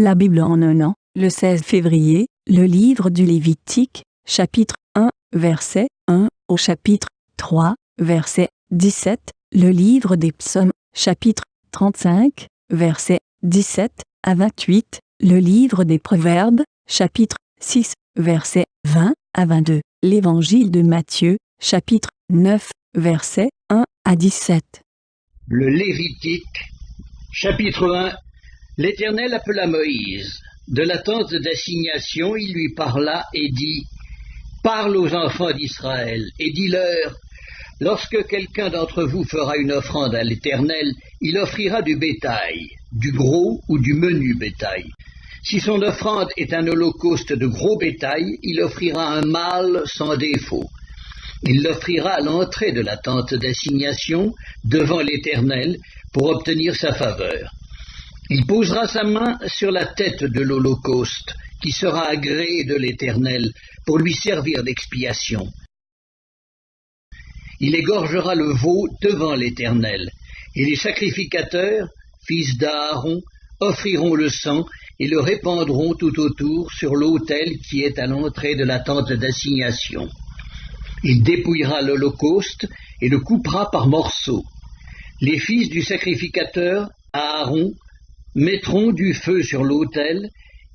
La Bible en un an, le 16 février, le livre du Lévitique, chapitre 1, verset 1 au chapitre 3, verset 17, le livre des Psaumes, chapitre 35, verset 17 à 28, le livre des Proverbes, chapitre 6, verset 20 à 22, l'évangile de Matthieu, chapitre 9, verset 1 à 17. Le Lévitique, chapitre 1. L'Éternel appela Moïse. De la tente d'assignation, il lui parla et dit : Parle aux enfants d'Israël et dis-leur : lorsque quelqu'un d'entre vous fera une offrande à l'Éternel, il offrira du bétail, du gros ou du menu bétail. Si son offrande est un holocauste de gros bétail, il offrira un mâle sans défaut. Il l'offrira à l'entrée de la tente d'assignation, devant l'Éternel, pour obtenir sa faveur. Il posera sa main sur la tête de l'holocauste, qui sera agréé de l'Éternel, pour lui servir d'expiation. Il égorgera le veau devant l'Éternel, et les sacrificateurs, fils d'Aaron, offriront le sang et le répandront tout autour sur l'autel qui est à l'entrée de la tente d'assignation. Il dépouillera l'holocauste et le coupera par morceaux. Les fils du sacrificateur, Aaron, mettront du feu sur l'autel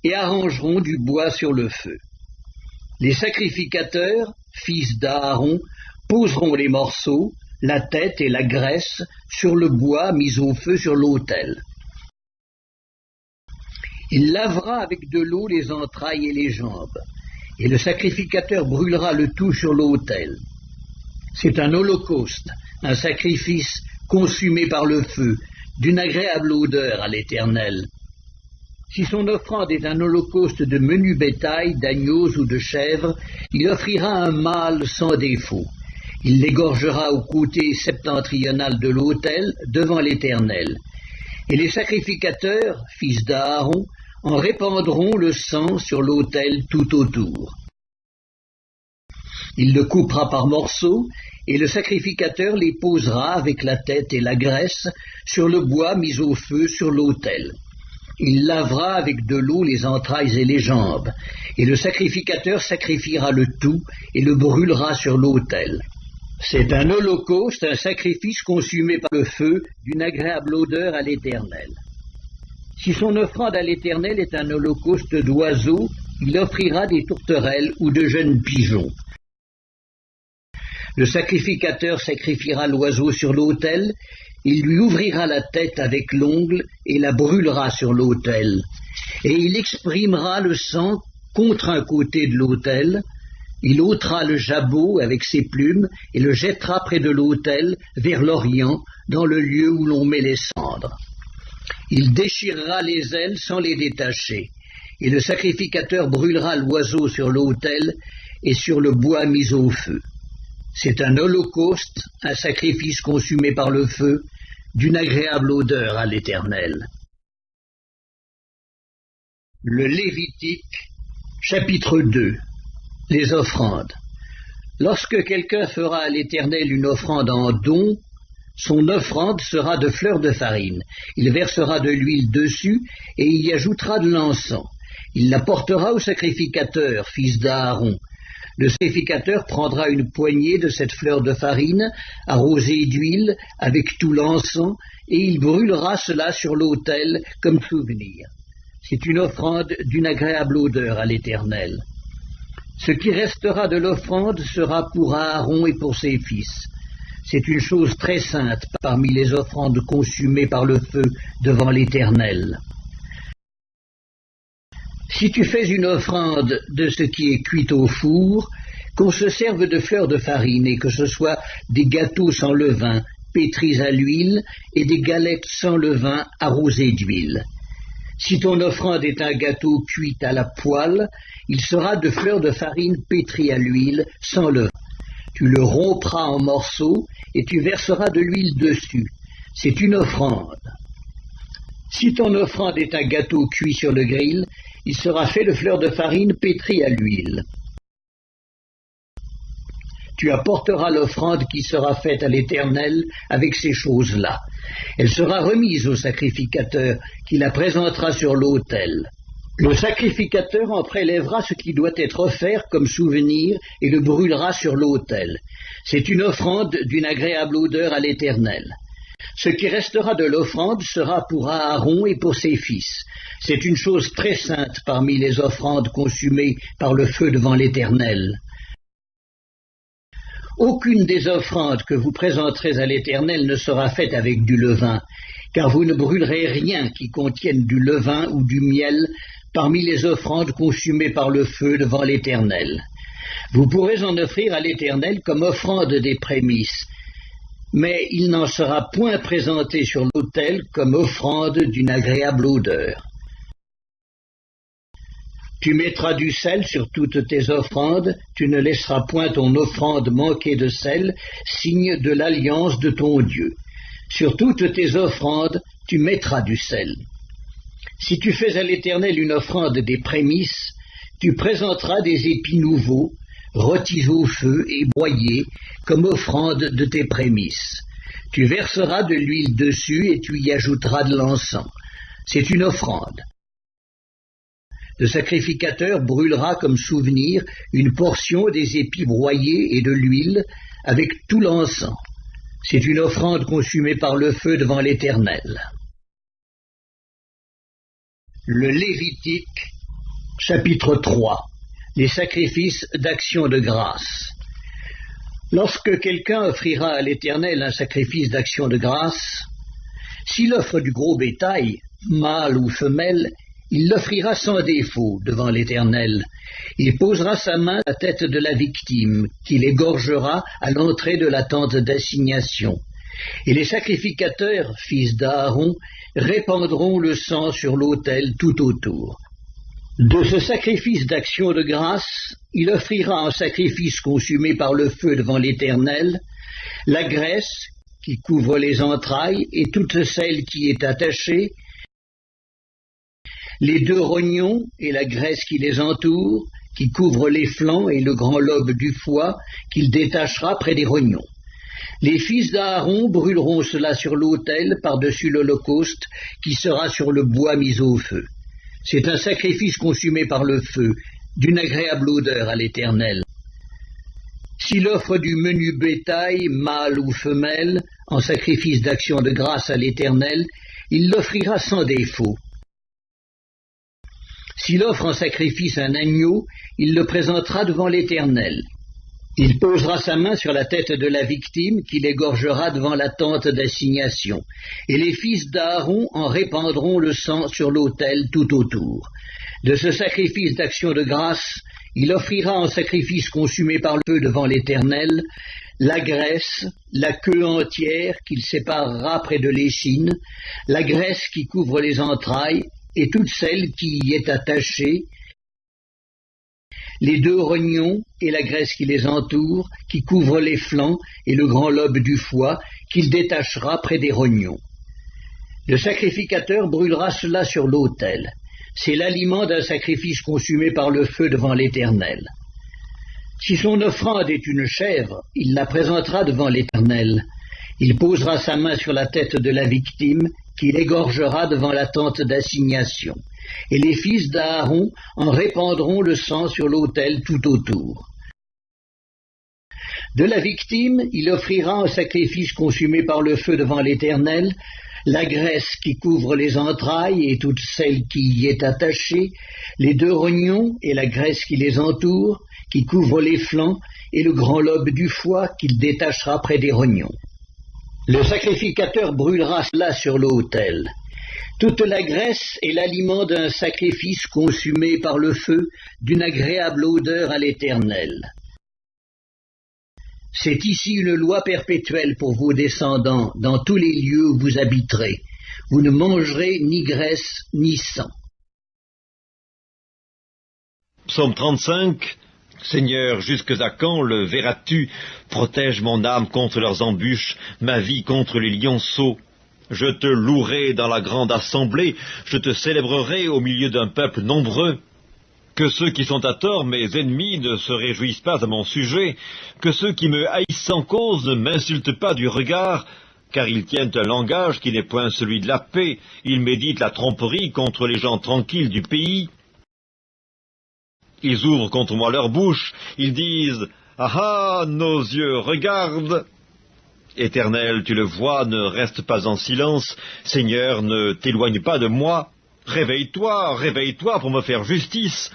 et arrangeront du bois sur le feu. Les sacrificateurs, fils d'Aaron, poseront les morceaux, la tête et la graisse sur le bois mis au feu sur l'autel. Il lavera avec de l'eau les entrailles et les jambes, et le sacrificateur brûlera le tout sur l'autel. C'est un holocauste, un sacrifice consumé par le feu, d'une agréable odeur à l'Éternel. Si son offrande est un holocauste de menu bétail, d'agneaux ou de chèvres, il offrira un mâle sans défaut. Il l'égorgera au côté septentrional de l'autel, devant l'Éternel. Et les sacrificateurs, fils d'Aaron, en répandront le sang sur l'autel tout autour. Il le coupera par morceaux, et le sacrificateur les posera avec la tête et la graisse sur le bois mis au feu sur l'autel. Il lavera avec de l'eau les entrailles et les jambes, et le sacrificateur sacrifiera le tout et le brûlera sur l'autel. C'est un holocauste, un sacrifice consumé par le feu, d'une agréable odeur à l'Éternel. Si son offrande à l'Éternel est un holocauste d'oiseaux, il offrira des tourterelles ou de jeunes pigeons. Le sacrificateur sacrifiera l'oiseau sur l'autel, il lui ouvrira la tête avec l'ongle et la brûlera sur l'autel. Et il exprimera le sang contre un côté de l'autel, il ôtera le jabot avec ses plumes et le jettera près de l'autel, vers l'orient, dans le lieu où l'on met les cendres. Il déchirera les ailes sans les détacher, et le sacrificateur brûlera l'oiseau sur l'autel et sur le bois mis au feu. C'est un holocauste, un sacrifice consumé par le feu, d'une agréable odeur à l'Éternel. Le Lévitique, chapitre 2. Les offrandes. Lorsque quelqu'un fera à l'Éternel une offrande en don, son offrande sera de fleurs de farine. Il versera de l'huile dessus et il y ajoutera de l'encens. Il la portera au sacrificateur, fils d'Aaron. Le sacrificateur prendra une poignée de cette fleur de farine, arrosée d'huile, avec tout l'encens, et il brûlera cela sur l'autel comme souvenir. C'est une offrande d'une agréable odeur à l'Éternel. Ce qui restera de l'offrande sera pour Aaron et pour ses fils. C'est une chose très sainte parmi les offrandes consumées par le feu devant l'Éternel. Si tu fais une offrande de ce qui est cuit au four, qu'on se serve de fleurs de farine et que ce soit des gâteaux sans levain, pétris à l'huile, et des galettes sans levain arrosées d'huile. Si ton offrande est un gâteau cuit à la poêle, il sera de fleurs de farine pétries à l'huile, sans levain. Tu le rompras en morceaux et tu verseras de l'huile dessus. C'est une offrande. Si ton offrande est un gâteau cuit sur le grill, il sera fait de fleurs de farine pétries à l'huile. tu apporteras l'offrande qui sera faite à l'Éternel avec ces choses-là. Elle sera remise au sacrificateur qui la présentera sur l'autel. Le sacrificateur en prélèvera ce qui doit être offert comme souvenir et le brûlera sur l'autel. C'est une offrande d'une agréable odeur à l'Éternel. Ce qui restera de l'offrande sera pour Aaron et pour ses fils. C'est une chose très sainte parmi les offrandes consumées par le feu devant l'Éternel. Aucune des offrandes que vous présenterez à l'Éternel ne sera faite avec du levain, car vous ne brûlerez rien qui contienne du levain ou du miel parmi les offrandes consumées par le feu devant l'Éternel. Vous pourrez en offrir à l'Éternel comme offrande des prémices, mais il n'en sera point présenté sur l'autel comme offrande d'une agréable odeur. Tu mettras du sel sur toutes tes offrandes, tu ne laisseras point ton offrande manquer de sel, signe de l'alliance de ton Dieu. Sur toutes tes offrandes, tu mettras du sel. Si tu fais à l'Éternel une offrande des prémices, tu présenteras des épis nouveaux, rôtis au feu et broyés, comme offrande de tes prémices. Tu verseras de l'huile dessus et tu y ajouteras de l'encens. C'est une offrande. Le sacrificateur brûlera comme souvenir une portion des épis broyés et de l'huile avec tout l'encens. C'est une offrande consumée par le feu devant l'Éternel. Le Lévitique, chapitre 3. Les sacrifices d'action de grâce. Lorsque quelqu'un offrira à l'Éternel un sacrifice d'action de grâce, s'il offre du gros bétail, mâle ou femelle, il l'offrira sans défaut devant l'Éternel. Il posera sa main à la tête de la victime, qu'il égorgera à l'entrée de la tente d'assignation. Et les sacrificateurs, fils d'Aaron, répandront le sang sur l'autel tout autour. De ce sacrifice d'action de grâce, il offrira en sacrifice consumé par le feu devant l'Éternel la graisse qui couvre les entrailles et toute celle qui est attachée, les 2 rognons et la graisse qui les entoure, qui couvre les flancs et le grand lobe du foie, qu'il détachera près des rognons. Les fils d'Aaron brûleront cela sur l'autel par-dessus l'holocauste qui sera sur le bois mis au feu. C'est un sacrifice consumé par le feu, d'une agréable odeur à l'Éternel. S'il offre du menu bétail, mâle ou femelle, en sacrifice d'action de grâce à l'Éternel, il l'offrira sans défaut. S'il offre en sacrifice un agneau, il le présentera devant l'Éternel. Il posera sa main sur la tête de la victime qu'il égorgera devant la tente d'assignation, et les fils d'Aaron en répandront le sang sur l'autel tout autour. De ce sacrifice d'action de grâce, il offrira en sacrifice consumé par le feu devant l'Éternel la graisse, la queue entière qu'il séparera près de l'échine, la graisse qui couvre les entrailles, et toute celle qui y est attachée, les 2 rognons et la graisse qui les entoure, qui couvre les flancs et le grand lobe du foie, qu'il détachera près des rognons. Le sacrificateur brûlera cela sur l'autel. C'est l'aliment d'un sacrifice consumé par le feu devant l'Éternel. Si son offrande est une chèvre, il la présentera devant l'Éternel. Il posera sa main sur la tête de la victime, qu'il égorgera devant la tente d'assignation. Et les fils d'Aaron en répandront le sang sur l'autel tout autour. De la victime, il offrira un sacrifice consumé par le feu devant l'Éternel, la graisse qui couvre les entrailles et toute celle qui y est attachée, les 2 rognons et la graisse qui les entoure, qui couvre les flancs, et le grand lobe du foie qu'il détachera près des rognons. Le sacrificateur brûlera cela sur l'autel. Toute la graisse est l'aliment d'un sacrifice consumé par le feu, d'une agréable odeur à l'Éternel. C'est ici une loi perpétuelle pour vos descendants, dans tous les lieux où vous habiterez. Vous ne mangerez ni graisse ni sang. Psaume 35. Seigneur, jusque à quand le verras-tu? Protège mon âme contre leurs embûches, ma vie contre les lionceaux. Je te louerai dans la grande assemblée, je te célébrerai au milieu d'un peuple nombreux. Que ceux qui sont à tort mes ennemis ne se réjouissent pas à mon sujet, que ceux qui me haïssent sans cause ne m'insultent pas du regard, car ils tiennent un langage qui n'est point celui de la paix, ils méditent la tromperie contre les gens tranquilles du pays. Ils ouvrent contre moi leur bouche, ils disent « Ah ah, nos yeux regardent !» Éternel, tu le vois, ne reste pas en silence. Seigneur, ne t'éloigne pas de moi. Réveille-toi, réveille-toi pour me faire justice.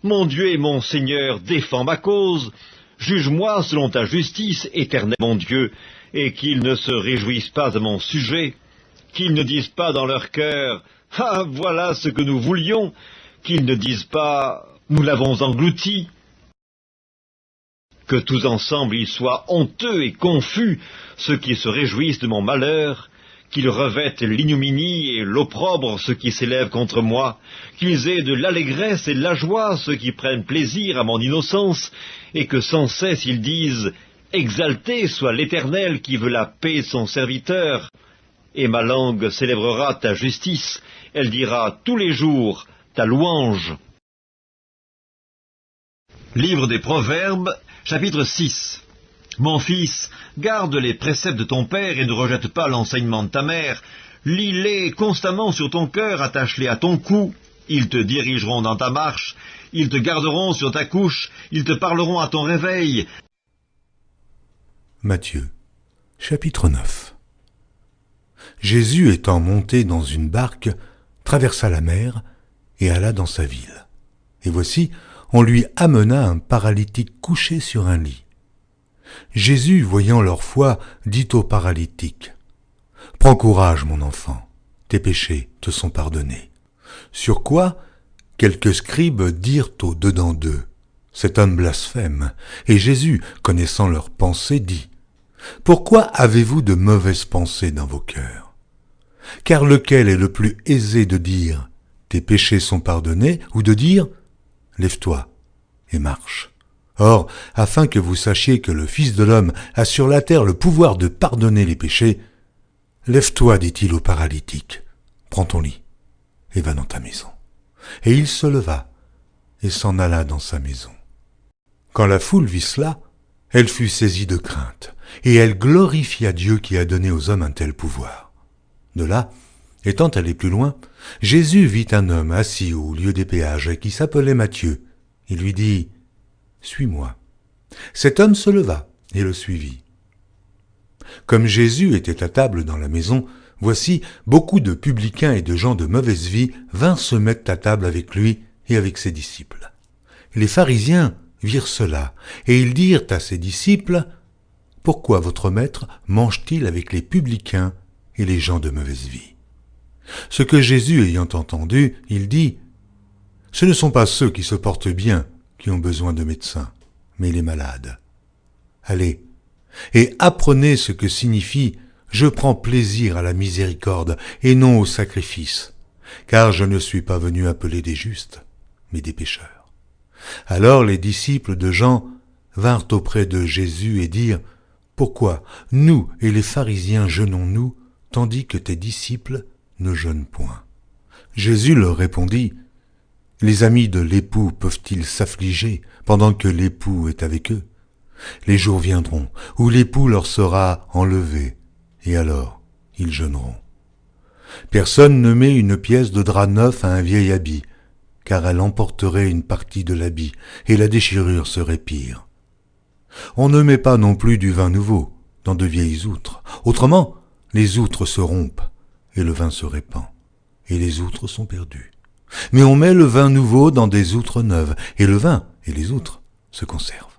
Mon Dieu et mon Seigneur, défends ma cause. Juge-moi selon ta justice, Éternel mon Dieu, et qu'ils ne se réjouissent pas à mon sujet. Qu'ils ne disent pas dans leur cœur « Ah, voilà ce que nous voulions !» Qu'ils ne disent pas « Nous l'avons englouti !» Que tous ensemble ils soient honteux et confus, ceux qui se réjouissent de mon malheur, qu'ils revêtent l'ignominie et l'opprobre ceux qui s'élèvent contre moi, qu'ils aient de l'allégresse et de la joie ceux qui prennent plaisir à mon innocence, et que sans cesse ils disent « Exalté soit l'Éternel qui veut la paix de son serviteur !» Et ma langue célébrera ta justice, elle dira tous les jours ta louange. Livre des Proverbes, chapitre 6. Mon fils, garde les préceptes de ton père et ne rejette pas l'enseignement de ta mère. Lis-les constamment sur ton cœur, attache-les à ton cou. Ils te dirigeront dans ta marche, ils te garderont sur ta couche, ils te parleront à ton réveil. Matthieu, chapitre 9. Jésus étant monté dans une barque, traversa la mer et alla dans sa ville. Et voici, on lui amena un paralytique couché sur un lit. Jésus, voyant leur foi, dit au paralytique, « Prends courage, mon enfant, tes péchés te sont pardonnés. » Sur quoi, quelques scribes dirent au-dedans d'eux, « Cet homme blasphème. » Et Jésus, connaissant leurs pensées, dit, « Pourquoi avez-vous de mauvaises pensées dans vos cœurs? Car lequel est le plus aisé de dire, « Tes péchés sont pardonnés » ou de dire, « Lève-toi et marche ». Or, afin que vous sachiez que le Fils de l'homme a sur la terre le pouvoir de pardonner les péchés, « Lève-toi, dit-il au paralytique, prends ton lit et va dans ta maison. » Et il se leva et s'en alla dans sa maison. Quand la foule vit cela, elle fut saisie de crainte, et elle glorifia Dieu qui a donné aux hommes un tel pouvoir. De là, étant allé plus loin, Jésus vit un homme assis au lieu des péages qui s'appelait Matthieu. Il lui dit « Suis-moi ». Cet homme se leva et le suivit. Comme Jésus était à table dans la maison, voici, beaucoup de publicains et de gens de mauvaise vie vinrent se mettre à table avec lui et avec ses disciples. Les pharisiens virent cela, et ils dirent à ses disciples, « Pourquoi votre maître mange-t-il avec les publicains et les gens de mauvaise vie ?» Ce que Jésus ayant entendu, il dit, « Ce ne sont pas ceux qui se portent bien qui ont besoin de médecins, mais les malades. Allez, et apprenez ce que signifie « Je prends plaisir à la miséricorde et non au sacrifice, car je ne suis pas venu appeler des justes, mais des pécheurs. » Alors les disciples de Jean vinrent auprès de Jésus et dirent, « Pourquoi nous et les pharisiens jeûnons-nous, tandis que tes disciples ne jeûnent point ?» Jésus leur répondit, « Les amis de l'époux peuvent-ils s'affliger pendant que l'époux est avec eux? Les jours viendront où l'époux leur sera enlevé, et alors ils jeûneront. Personne ne met une pièce de drap neuf à un vieil habit, car elle emporterait une partie de l'habit, et la déchirure serait pire. On ne met pas non plus du vin nouveau dans de vieilles outres, autrement les outres se rompent, et le vin se répand, et les outres sont perdues. Mais on met le vin nouveau dans des outres neuves, et le vin et les outres se conservent.